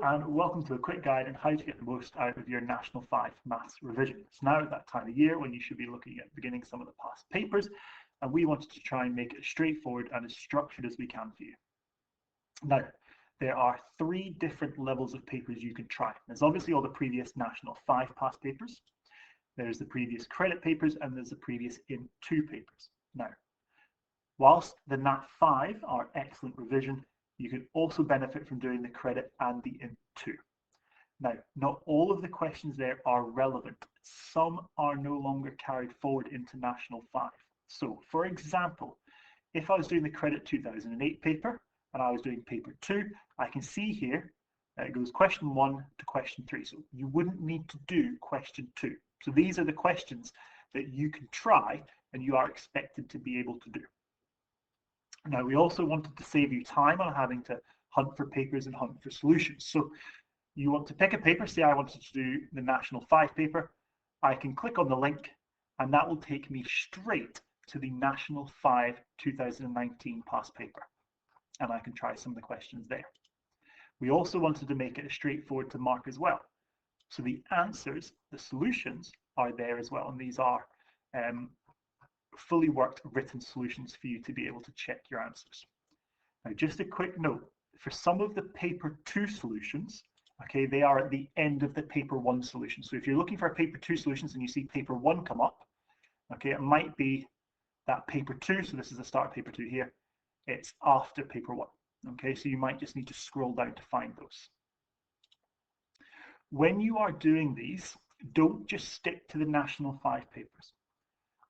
Hello and welcome to a quick guide on how to get the most out of your National 5 Maths revision. It's now at that time of year when you should be looking at beginning some of the past papers, and we wanted to try and make it as straightforward and as structured as we can for you. Now, there are 3 different levels of papers you can try. There's obviously all the previous National 5 past papers, there's the previous credit papers, and there's the previous In2 papers. Now, whilst the Nat 5 are excellent revision, you can also benefit from doing the credit and the In2. Now, not all of the questions there are relevant. Some are no longer carried forward into National 5. So, for example, if I was doing the credit 2008 paper and I was doing paper 2, I can see here it goes question 1 to question 3. So you wouldn't need to do question 2. So these are the questions that you can try and you are expected to be able to do. Now, we also wanted to save you time on having to hunt for papers and hunt for solutions. So you want to pick a paper, say I wanted to do the National 5 paper, I can click on the link and that will take me straight to the National 5 2019 past paper. And I can try some of the questions there. We also wanted to make it straightforward to mark as well. So the answers, the solutions are there as well. And these are fully worked written solutions for you to be able to check your answers. Now, just a quick note, for some of the paper 2 solutions, okay, they are at the end of the paper 1 solution. So if you're looking for paper 2 solutions and you see paper 1 come up, okay, it might be that paper 2, so this is the start of paper 2 here, it's after paper 1. Okay, so you might just need to scroll down to find those. When you are doing these, don't just stick to the National 5 papers.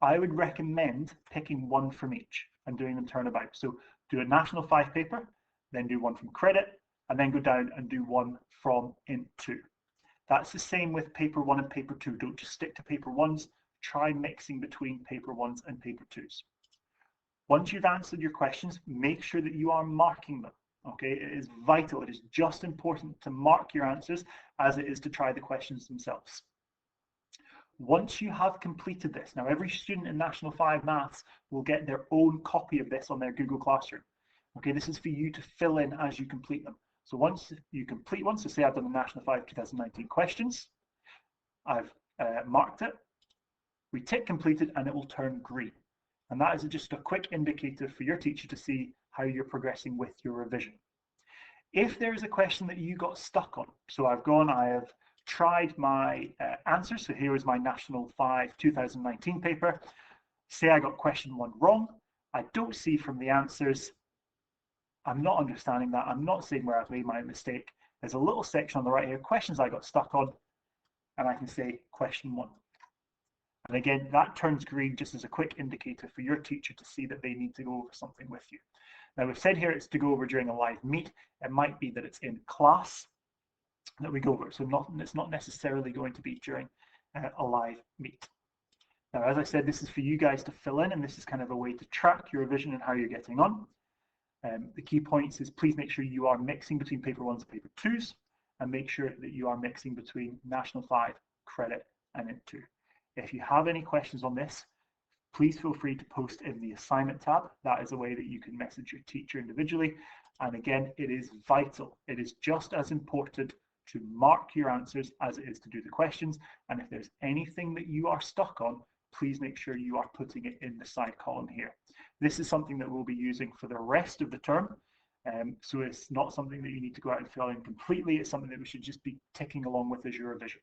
I would recommend picking one from each and doing them turnabout. So do a National 5 paper, then do one from credit, and then go down and do one from In2. That's the same with paper 1 and paper 2. Don't just stick to paper 1s, try mixing between paper 1s and paper 2s. Once you've answered your questions, make sure that you are marking them. Okay, it is vital, it is just important to mark your answers as it is to try the questions themselves. Once you have completed this, now every student in National 5 Maths will get their own copy of this on their Google Classroom. Okay, this is for you to fill in as you complete them. So once you complete one, so say I've done the National 5 2019 questions, I've marked it, we tick completed and it will turn green. And that is just a quick indicator for your teacher to see how you're progressing with your revision. If there is a question that you got stuck on, so I have tried my answers. So here is my National 5 2019 paper. Say I got question 1 wrong. I don't see from the answers. I'm not understanding that. I'm not seeing where I've made my mistake. There's a little section on the right here, questions I got stuck on, and I can say question 1. And again, that turns green just as a quick indicator for your teacher to see that they need to go over something with you. Now, we've said here it's to go over during a live meet. It might be that it's in class that we go over. So it's not necessarily going to be during a live meet. Now, as I said, this is for you guys to fill in, and this is kind of a way to track your revision and how you're getting on. The key points is please make sure you are mixing between paper 1s and paper 2s, and make sure that you are mixing between National 5, credit, and In2. If you have any questions on this, please feel free to post in the assignment tab. That is a way that you can message your teacher individually. And again, it is vital. It is just as important to mark your answers as it is to do the questions. And if there's anything that you are stuck on, please make sure you are putting it in the side column here. This is something that we'll be using for the rest of the term. So it's not something that you need to go out and fill in completely. It's something that we should just be ticking along with as your revision.